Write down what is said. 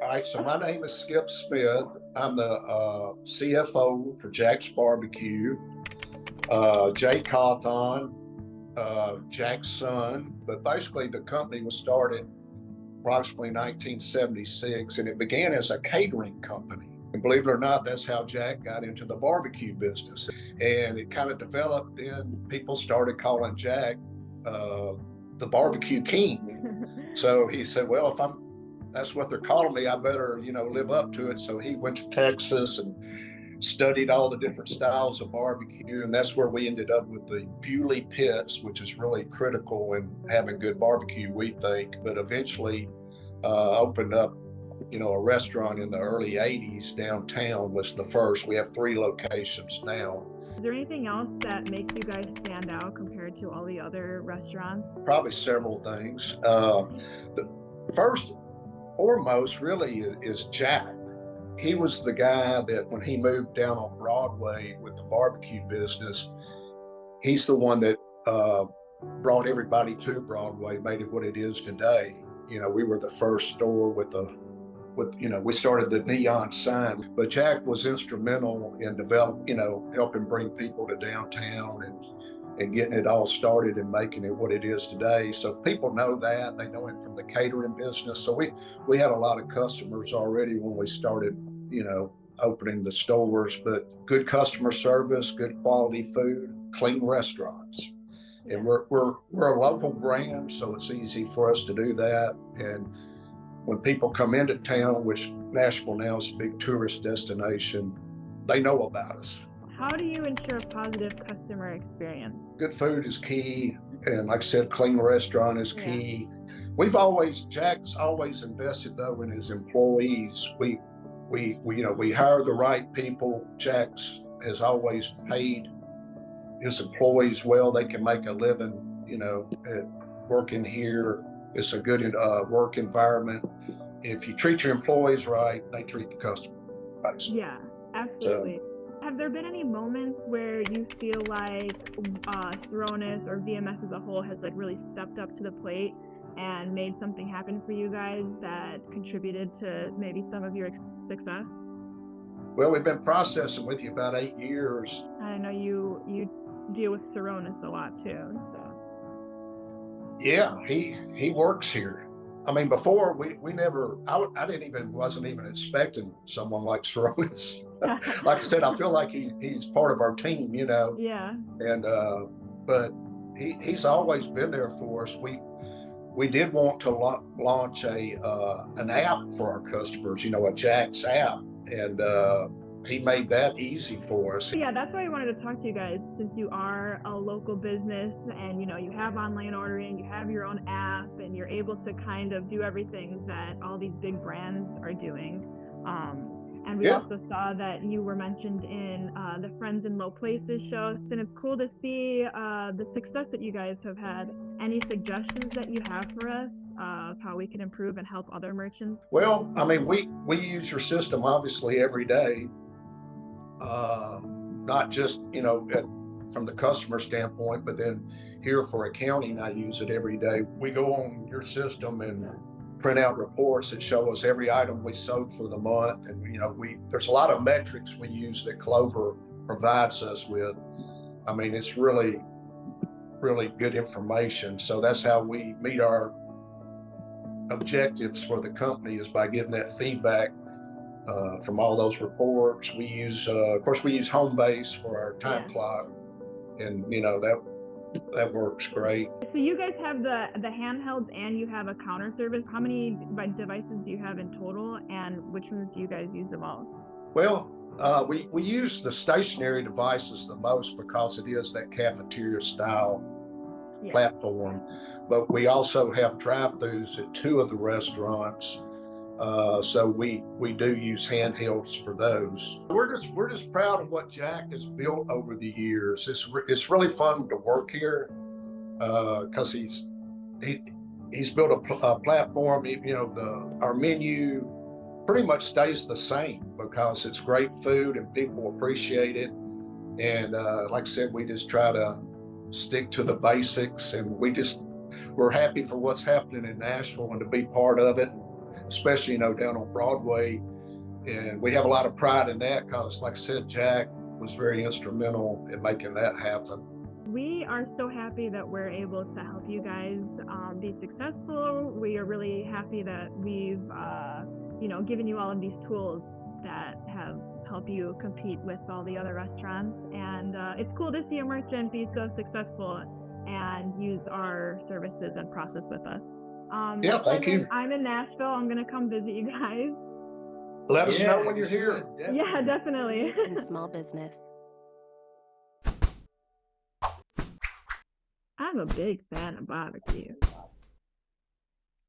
All right, so my name is Skip Smith. I'm the CFO for Jack's Barbecue. Jay Cawthon, Jack's son, but basically the company was started approximately 1976, and it began as a catering company. And believe it or not, that's how Jack got into the barbecue business. And it kind of developed, then people started calling Jack the Barbecue King. So he said, well, that's what they're calling me, I better, live up to it. So he went to Texas and studied all the different styles of barbecue, and that's where we ended up with the Bewley Pits, which is really critical in having good barbecue, we think. But eventually opened up, a restaurant in the early 80s. Downtown was the first. We have 3 locations now. Is there anything else that makes you guys stand out compared to all the other restaurants? Probably several things. The first foremost really is Jack. He was the guy that when he moved down on Broadway with the barbecue business, he's the one that brought everybody to Broadway, made it what it is today. We were the first store we started the neon sign, but Jack was instrumental in helping bring people to downtown and getting it all started and making it what it is today. So people know that. They know him from the catering business. So we had a lot of customers already when we started, opening the stores, but good customer service, good quality food, clean restaurants. And we're a local brand, so it's easy for us to do that. And when people come into town, which Nashville now is a big tourist destination, they know about us. How do you ensure a positive customer experience? Good food is key, and like I said, clean restaurant is key. Jack's always invested though in his employees. We hire the right people. Jack's has always paid his employees well. They can make a living, at working here. It's a good work environment. If you treat your employees right, they treat the customer right. Yeah, absolutely. Have there been any moments where you feel like Ceronis or VMS as a whole has really stepped up to the plate and made something happen for you guys that contributed to maybe some of your success? Well, we've been processing with you about 8 years. I know you deal with Ceronis a lot too. So. Yeah, he works here. I mean, before we never, wasn't even expecting someone like Ceronis. Like I said, I feel like he's part of our team, Yeah. And but he's always been there for us. We did want to launch an app for our customers, a Jack's app, and he made that easy for us. Yeah, that's why I wanted to talk to you guys, since you are a local business and you have online ordering, you have your own app, and you're able to kind of do everything that all these big brands are doing. And we also saw that you were mentioned in the Friends in Low Places show, and it's cool to see the success that you guys have had. Any suggestions that you have for us of how we can improve and help other merchants? Well, I mean, we use your system obviously every day. Not just, from the customer standpoint, but then here for accounting, I use it every day. We go on your system and print out reports that show us every item we sold for the month. And, there's a lot of metrics we use that Clover provides us with. I mean, it's really, really good information. So that's how we meet our objectives for the company, is by getting that feedback from all those reports. We use, of course, we use Homebase for our time clock, and that works great. So you guys have the handhelds and you have a counter service. How many devices do you have in total, and which ones do you guys use the most? Well, we use the stationary devices the most because it is that cafeteria style platform, but we also have drive-thrus at 2 of the restaurants. So we do use handhelds for those. We're just proud of what Jack has built over the years. It's really fun to work here because he's built a platform. Our menu pretty much stays the same because it's great food and people appreciate it. And like I said, we just try to stick to the basics, and we're happy for what's happening in Nashville and to be part of it. especially, down on Broadway. And we have a lot of pride in that because, like I said, Jack was very instrumental in making that happen. We are so happy that we're able to help you guys be successful. We are really happy that we've, given you all of these tools that have helped you compete with all the other restaurants. And it's cool to see a merchant be so successful and use our services and process with us. Yeah, thank you. I'm in Nashville. I'm going to come visit you guys. Let us know when you're here. Yeah, definitely. In small business. I'm a big fan of barbecue.